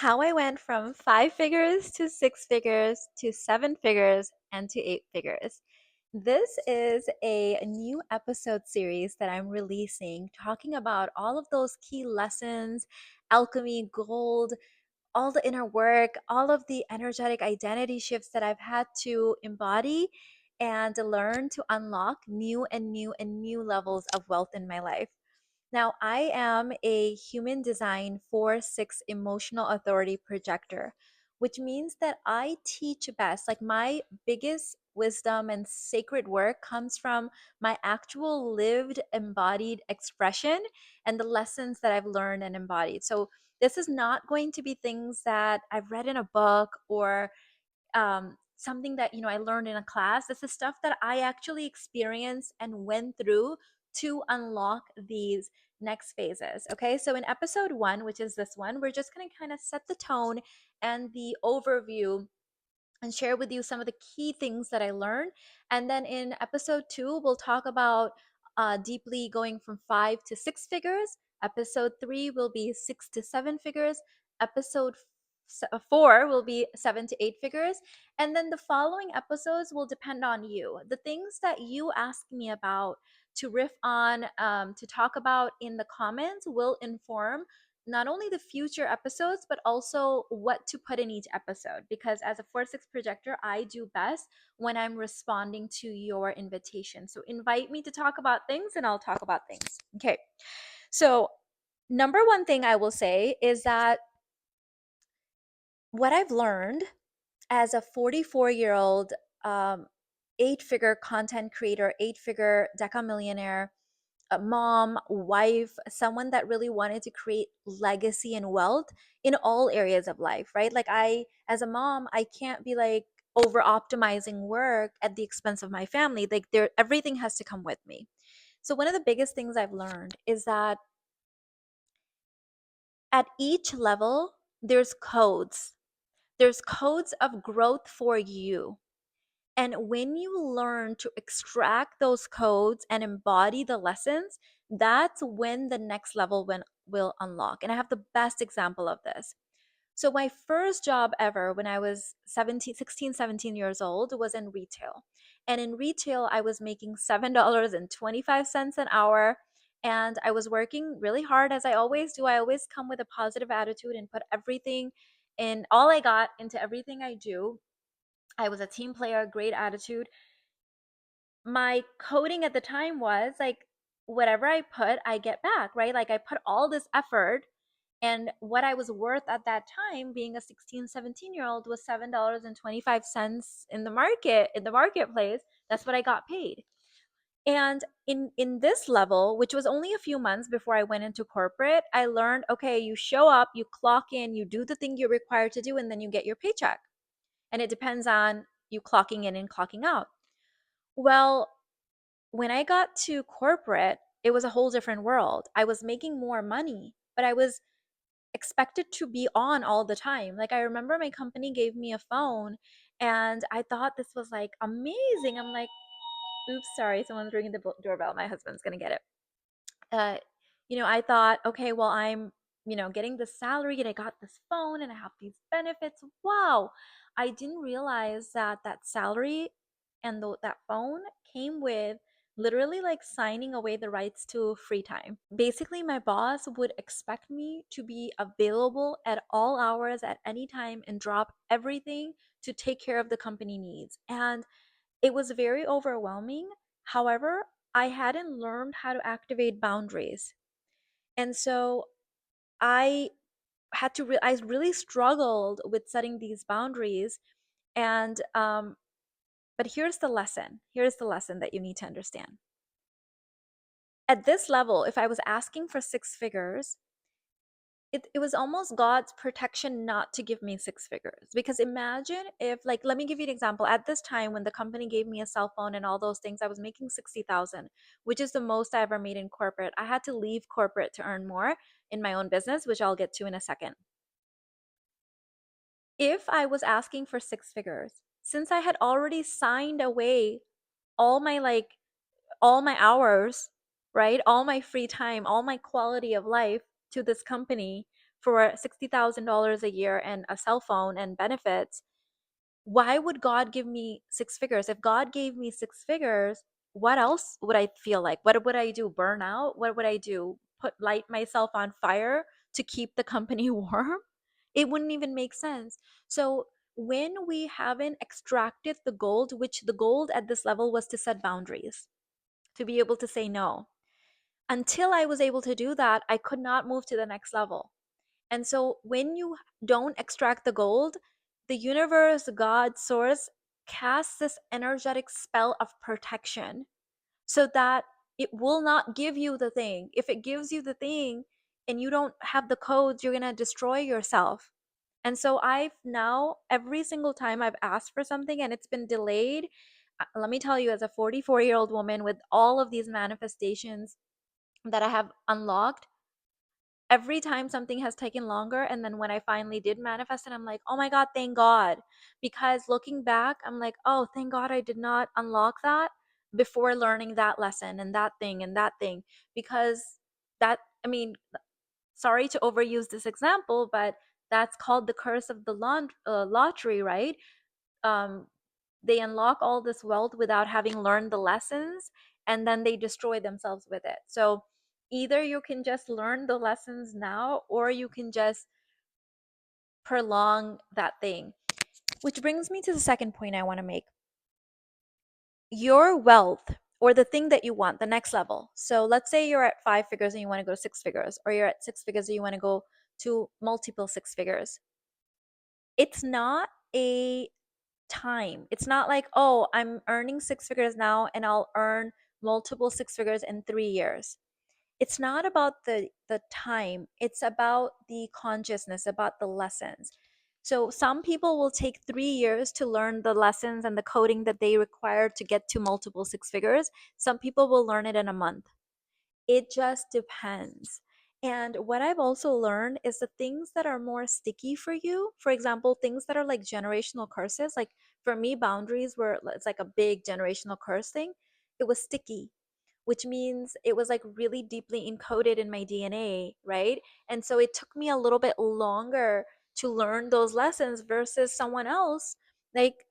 how I went from 5 figures to 6 figures to 7 figures and to 8 figures. This is a new episode series that I'm releasing talking about all of those key lessons, alchemy, gold, all the inner work, all of the energetic identity shifts that I've had to embody and learn to unlock new and new and new levels of wealth in my life. Now, I am a human design 4-6 emotional authority projector, which means that I teach best. Like my biggest wisdom and sacred work comes from my actual lived embodied expression and the lessons that I've learned and embodied. So, this is not going to be things that I've read in a book or something that I learned in a class. This is stuff that I actually experienced and went through to unlock these next phases. Okay, so in episode 1, which is this one, we're just going to kind of set the tone and the overview and share with you some of the key things that I learned. And then in episode 2, we'll talk about deeply going from 5 to 6 figures. Episode 3 will be 6 to 7 figures. Episode 4 will be 7 to 8 figures. And then the following episodes will depend on you. The things that you ask me about, to riff on, to talk about in the comments will inform not only the future episodes, but also what to put in each episode. Because as a 4-6 projector, I do best when I'm responding to your invitation. So invite me to talk about things and I'll talk about things. Okay. So, number one thing I will say is that what I've learned as a 44-year-old 8-figure content creator, 8-figure deca millionaire, a mom, wife, someone that really wanted to create legacy and wealth in all areas of life, right? Like as a mom, I can't be like over optimizing work at the expense of my family. Like everything has to come with me. So one of the biggest things I've learned is that at each level, there's codes. There's codes of growth for you. And when you learn to extract those codes and embody the lessons, that's when the next level will unlock. And I have the best example of this. So my first job ever when I was 16, 17 years old was in retail. And in retail, I was making $7.25 an hour. And I was working really hard as I always do. I always come with a positive attitude and put everything in all I got into everything I do. I was a team player, great attitude. My coding at the time was like, whatever I put, I get back, right? Like I put all this effort, and what I was worth at that time, being a 16, 17-year-old, was $7.25 in the marketplace. That's what I got paid. And in this level, which was only a few months before I went into corporate, I learned, okay, you show up, you clock in, you do the thing you're required to do, and then you get your paycheck. And it depends on you clocking in and clocking out. Well, when I got to corporate, it was a whole different world. I was making more money, but I was expected to be on all the time. Like I remember my company gave me a phone and I thought this was like amazing. I'm like, oops, sorry, someone's ringing the doorbell. My husband's going to get it. uh, I thought, okay, well, I'm, getting the salary and I got this phone and I have these benefits. Wow. I didn't realize that that salary and that phone came with literally like signing away the rights to free time. Basically, my boss would expect me to be available at all hours at any time and drop everything to take care of the company needs. And it was very overwhelming. However, I hadn't learned how to activate boundaries. And so I I really struggled with setting these boundaries. And, but here's the lesson. Here's the lesson that you need to understand. At this level, if I was asking for 6 figures, it was almost God's protection not to give me 6 figures. Because imagine if, like, let me give you an example. At this time, when the company gave me a cell phone and all those things, I was making 60,000, which is the most I ever made in corporate. I had to leave corporate to earn more in my own business, which I'll get to in a second. If I was asking for 6 figures, since I had already signed away all my all my hours, right? All my free time, all my quality of life to this company for $60,000 a year and a cell phone and benefits, why would God give me six figures? If God gave me six figures, what else would I feel like? What would I do? Burn out? What would I do? Light myself on fire to keep the company warm? It wouldn't even make sense. So when we haven't extracted the gold, which the gold at this level was to set boundaries, to be able to say no. Until I was able to do that, I could not move to the next level. And so when you don't extract the gold, the universe, God, source casts this energetic spell of protection so that it will not give you the thing. If it gives you the thing and you don't have the codes, you're going to destroy yourself. And so I've now, every single time I've asked for something and it's been delayed, let me tell you, as a 44-year-old woman with all of these manifestations that I have unlocked, every time something has taken longer, and then when I finally did manifest it, I'm like, oh my God, thank God. Because looking back, I'm like, oh, thank God I did not unlock that before learning that lesson and that thing and that thing. Because that, I mean, sorry to overuse this example, but that's called the curse of the lottery, right? um, they unlock all this wealth without having learned the lessons, and then they destroy themselves with it. So either you can just learn the lessons now, or you can just prolong that thing. Which brings me to the second point I want to make. Your wealth, or the thing that you want, the next level. So let's say you're at five figures and you want to go to six figures, or you're at six figures and you want to go to multiple six figures. It's not a time. It's not like, oh, I'm earning six figures now and I'll earn multiple six figures in 3 years. It's not about the time. It's about the consciousness, about the lessons. So some people will take 3 years to learn the lessons and the coding that they require to get to multiple six figures. Some people will learn it in a month. It just depends. And what I've also learned is the things that are more sticky for you, for example, things that are like generational curses, like for me, boundaries were, it's like a big generational curse thing. It was sticky, which means it was like really deeply encoded in my DNA, right? And so it took me a little bit longer to learn those lessons versus someone else like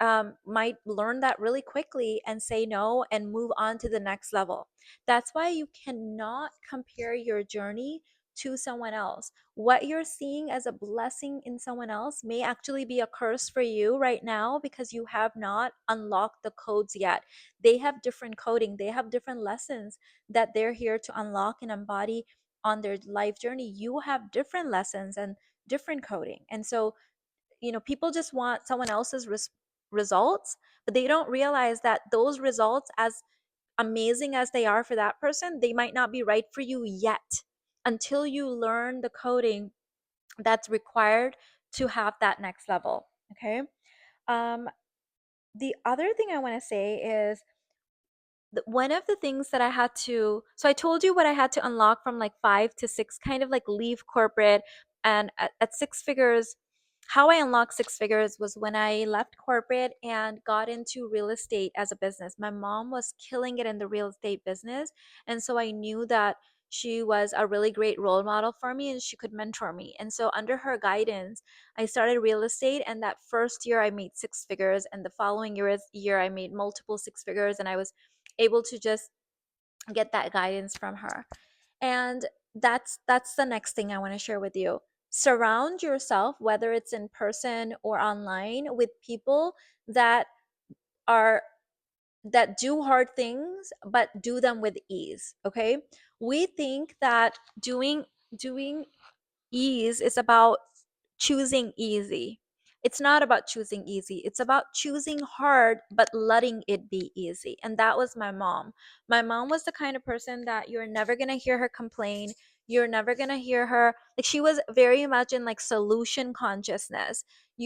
might learn that really quickly and say no and move on to the next level. That's why you cannot compare your journey to someone else. What you're seeing as a blessing in someone else may actually be a curse for you right now because you have not unlocked the codes yet. They have different coding, they have different lessons that they're here to unlock and embody on their life journey. You have different lessons and different coding. And so, people just want someone else's results, but they don't realize that those results, as amazing as they are for that person, they might not be right for you yet until you learn the coding that's required to have that next level. Okay. Um, the other thing I want to say is one of the things that I had to, so I told you what I had to unlock from like five to six, kind of like leave corporate. And at six figures, how I unlocked six figures was when I left corporate and got into real estate as a business. My mom was killing it in the real estate business. And so I knew that she was a really great role model for me and she could mentor me. And so under her guidance, I started real estate. And that first year I made six figures. And the following year I made multiple six figures. And I was able to just get that guidance from her. And that's the next thing I want to share with you. Surround yourself, whether it's in person or online, with people that are that do hard things but do them with ease. Okay, we think that doing ease is about choosing easy. It's not about choosing easy. It's about choosing hard but letting it be easy. And that was my mom. My mom was the kind of person that you're never going to hear her complain. You're never going to hear her, like, she was very much in like solution consciousness.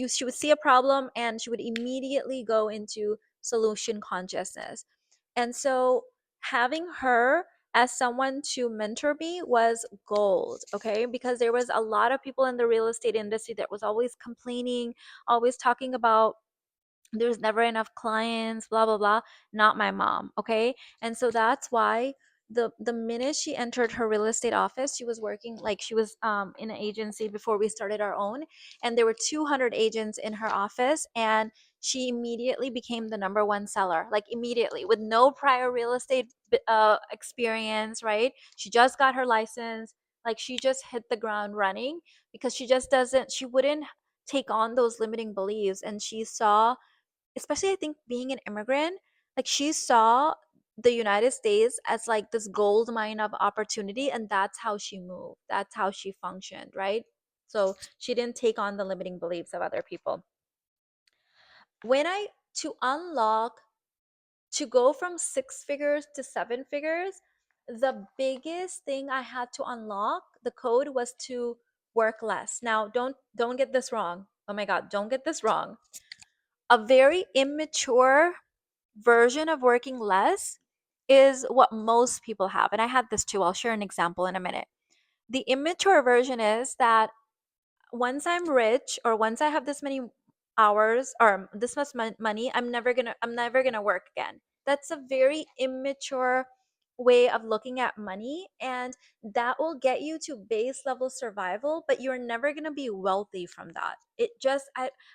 She would see a problem and she would immediately go into solution consciousness. And so having her as someone to mentor me was gold. Okay, because there was a lot of people in the real estate industry that was always complaining, always talking about there's never enough clients, blah blah blah. Not my mom. Okay, and so that's why the minute she entered her real estate office, she was working, like she was in an agency before we started our own, and there were 200 agents in her office, and she immediately became the number one seller, like immediately, with no prior real estate experience, right? She just got her license, like she just hit the ground running, because she just doesn't, she wouldn't take on those limiting beliefs. And she saw, especially I think being an immigrant, like she saw the United States as like this gold mine of opportunity, and that's how she moved. That's how she functioned, right? So she didn't take on the limiting beliefs of other people. When I to unlock, to go from six figures to seven figures, the biggest thing I had to unlock, the code, was to work less. Now, don't get this wrong. Oh my god, don't get this wrong. A very immature version of working less is what most people have. And I had this too. I'll share an example in a minute. The immature version is that once I'm rich, or once I have this many hours or this much money, I'm never gonna work again. That's a very immature way of looking at money, and that will get you to base level survival, but you're never gonna be wealthy from that.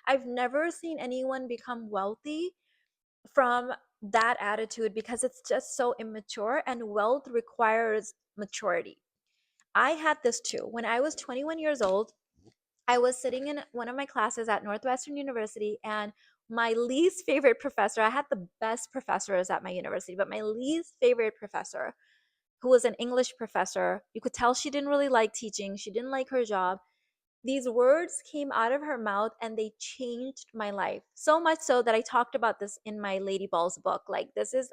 I've never seen anyone become wealthy from that attitude, because it's just so immature, and wealth requires maturity. I had this too. When I was 21 years old, I was sitting in one of my classes at Northwestern University, and my least favorite professor, I had the best professors at my university, but my least favorite professor, who was an English professor, you could tell she didn't really like teaching, she didn't like her job. These words came out of her mouth and they changed my life. So much so that I talked about this in my Lady Balls book. Like this is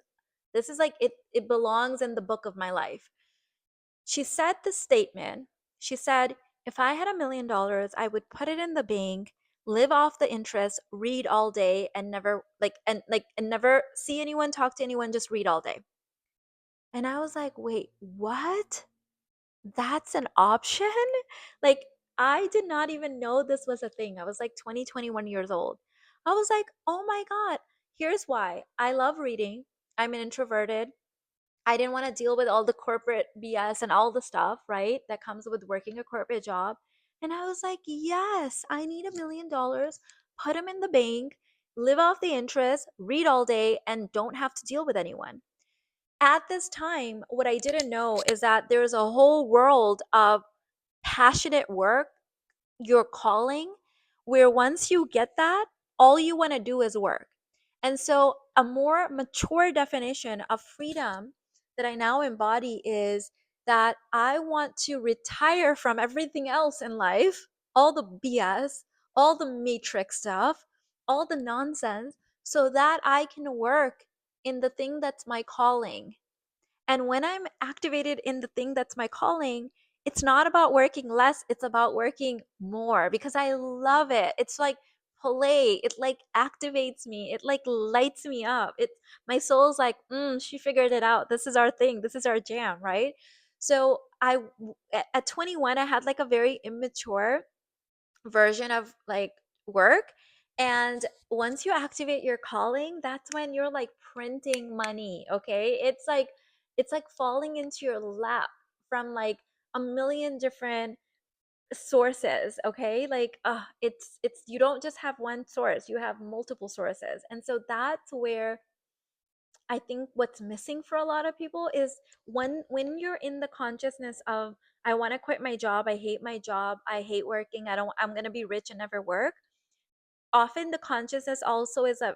like it belongs in the book of my life. She said the statement. She said, if I had $1 million, I would put it in the bank, live off the interest, read all day, and never and never see anyone, talk to anyone, just read all day. And I was like, wait, what? That's an option? Like, I did not even know this was a thing. I was like 20, 21 years old. I was like, oh my God, here's why. I love reading. I'm an introverted. I didn't want to deal with all the corporate BS and all the stuff, right? That comes with working a corporate job. And I was like, yes, I need $1 million, put them in the bank, live off the interest, read all day, and don't have to deal with anyone. At this time, what I didn't know is that there's a whole world of passionate work, your calling, where once you get that, all you want to do is work. And so, a more mature definition of freedom that I now embody is that I want to retire from everything else in life, all the BS, all the matrix stuff, all the nonsense, so that I can work in the thing that's my calling. And when I'm activated in the thing that's my calling, it's not about working less, it's about working more, because I love it. It's like play. It like activates me. It like lights me up. It's my soul's like, she figured it out. This is our thing. This is our jam, right? So at 21, I had like a very immature version of like work. And once you activate your calling, that's when you're like printing money. Okay, it's like falling into your lap from like a million different sources. Okay, like it's you don't just have one source, you have multiple sources. And so that's where I think what's missing for a lot of people is when you're in the consciousness of, I want to quit my job, I hate my job, I hate working, I'm going to be rich and never work. Often the consciousness also is a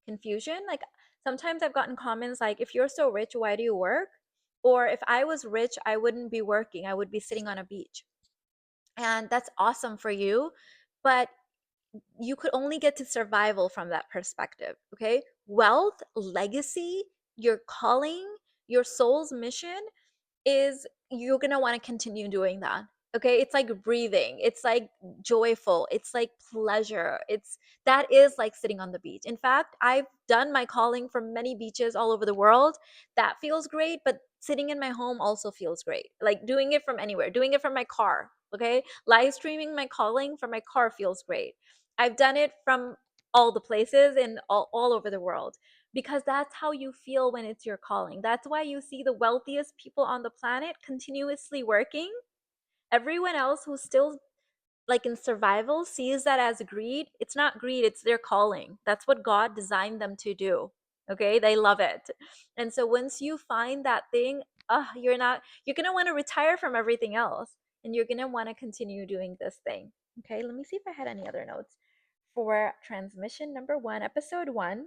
confusion. Like sometimes I've gotten comments like, if you're so rich, why do you work? Or if I was rich, I wouldn't be working, I would be sitting on a beach. And that's awesome for you, but you could only get to survival from that perspective. Okay, wealth, legacy, your calling, your soul's mission is, you're going to want to continue doing that. Okay, it's like breathing, it's like joyful, it's like pleasure, it's that is like sitting on the beach. In fact, I've done my calling from many beaches all over the world. That feels great, but sitting in my home also feels great. Like doing it from anywhere, doing it from my car. Okay, live streaming my calling from my car feels great. I've done it from all the places and all over the world. because that's how you feel when it's your calling. That's why you see the wealthiest people on the planet continuously working. Everyone else who's still like in survival sees that as greed. It's not greed, it's their calling. That's what God designed them to do. Okay, they love it. And so once you find that thing, you're gonna want to retire from everything else, and you're gonna want to continue doing this thing. Okay, let me see if I had any other notes for transmission number 1, episode 1.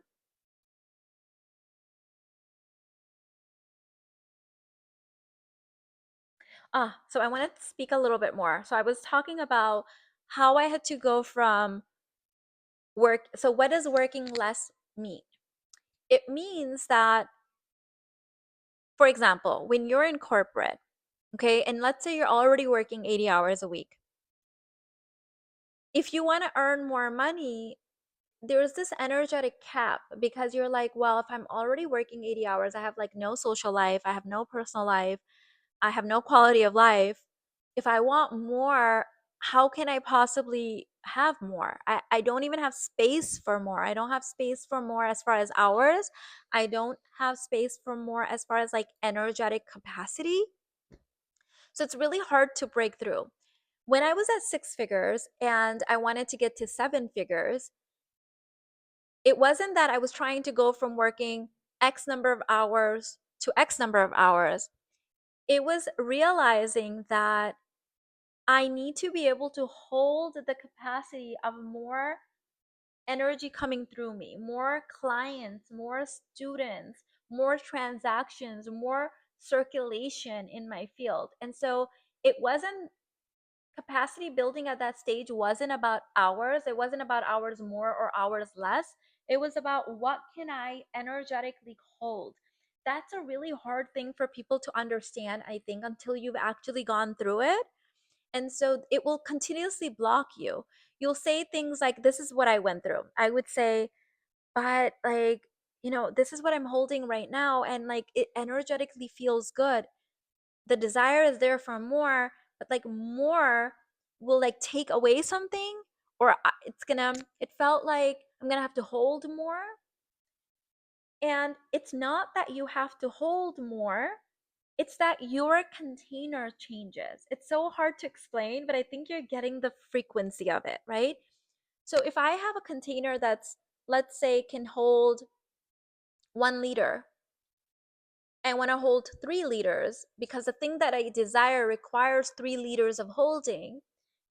So I want to speak a little bit more. So I was talking about how I had to go from work. So what does working less mean? It means that, for example, when you're in corporate, okay, and let's say you're already working 80 hours a week, if you want to earn more money, there's this energetic cap because you're like, well, if I'm already working 80 hours, I have like no social life, I have no personal life, I have no quality of life. If I want more, how can I possibly have more? I don't even have space for more. I don't have space for more as far as hours. I don't have space for more as far as like energetic capacity. So it's really hard to break through. When I was at 6 figures and I wanted to get to 7 figures, it wasn't that I was trying to go from working X number of hours to X number of hours. It was realizing that I need to be able to hold the capacity of more energy coming through me, more clients, more students, more transactions, more circulation in my field. And so it wasn't capacity building at that stage wasn't about hours. It wasn't about hours more or hours less. It was about what can I energetically hold. That's a really hard thing for people to understand, I think, until you've actually gone through it. And so it will continuously block you. You'll say things like, this is what I went through. I would say, but like, this is what I'm holding right now. And like, it energetically feels good. The desire is there for more, but like more will like take away something, or it felt like I'm gonna have to hold more. And it's not that you have to hold more, it's that your container changes. It's so hard to explain, but I think you're getting the frequency of it, right? So if I have a container that's, let's say, can hold 1 liter, I want to hold 3 liters because the thing that I desire requires 3 liters of holding.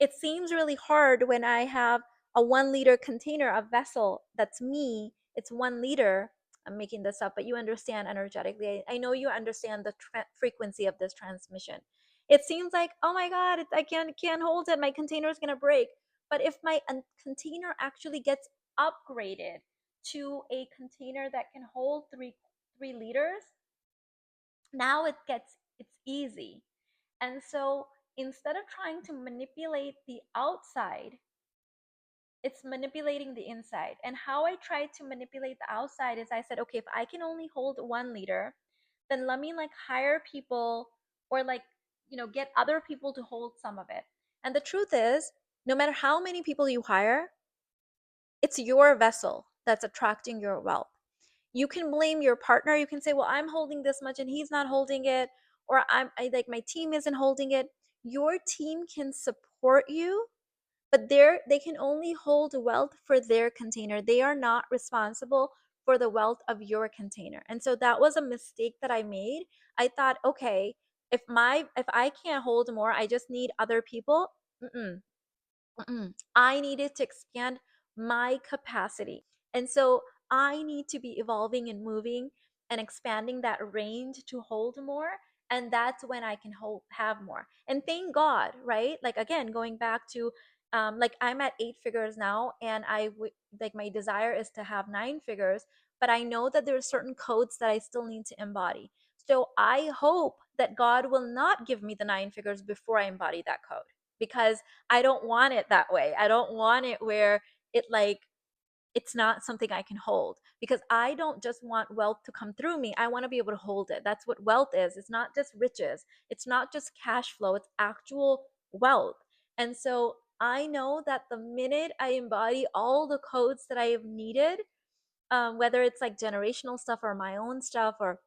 It seems really hard when I have a 1 liter container, a vessel that's me, it's 1 liter. I'm making this up, but you understand energetically. I know you understand the frequency of this transmission. It seems like, oh my God, I can't hold it. My container is going to break. But if my container actually gets upgraded to a container that can hold 3 liters, now it's easy. And so instead of trying to manipulate the outside, it's manipulating the inside. And how I tried to manipulate the outside is I said, okay, if I can only hold 1 liter, then let me like hire people, or like, get other people to hold some of it. And the truth is, no matter how many people you hire, it's your vessel that's attracting your wealth. You can blame your partner. You can say, well, I'm holding this much and he's not holding it, or I like my team isn't holding it. Your team can support you, but they can only hold wealth for their container. They are not responsible for the wealth of your container. And so that was a mistake that I made. I thought, okay, if I can't hold more, I just need other people. Mm-mm. I needed to expand my capacity. And so I need to be evolving and moving and expanding that range to hold more. And that's when I can have more. And thank God, right? Like, again, going back to, like, I'm at 8 figures now, and like, my desire is to have 9 figures, but I know that there are certain codes that I still need to embody. So I hope that God will not give me the 9 figures before I embody that code, because I don't want it that way. I don't want it where it's not something I can hold, because I don't just want wealth to come through me. I want to be able to hold it. That's what wealth is. It's not just riches. It's not just cash flow. It's actual wealth. And so I know that the minute I embody all the codes that I have needed, whether it's like generational stuff or my own stuff or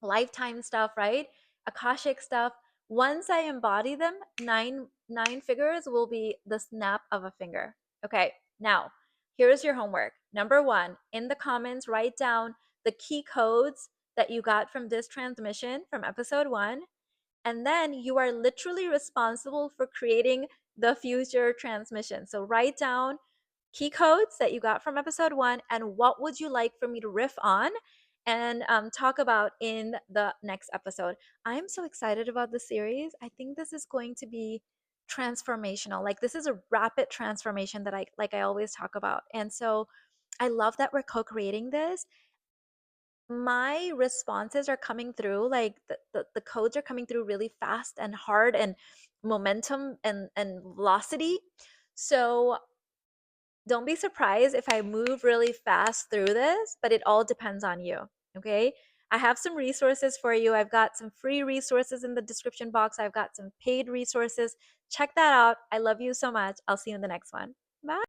lifetime stuff, right? Akashic stuff. Once I embody them, nine figures will be the snap of a finger. Okay, now here's your homework. Number one, in the comments, write down the key codes that you got from this transmission from episode one. And then you are literally responsible for creating the future transmission. So write down key codes that you got from episode one and what would you like for me to riff on and talk about in the next episode. I'm so excited about the series. I think this is going to be transformational. Like this is a rapid transformation that I always talk about. And so I love that we're co-creating this. My responses are coming through, like the codes are coming through really fast and hard and momentum and velocity. So don't be surprised if I move really fast through this, but it all depends on you. Okay. I have some resources for you. I've got some free resources in the description box. I've got some paid resources. Check that out. I love you so much. I'll see you in the next one. Bye.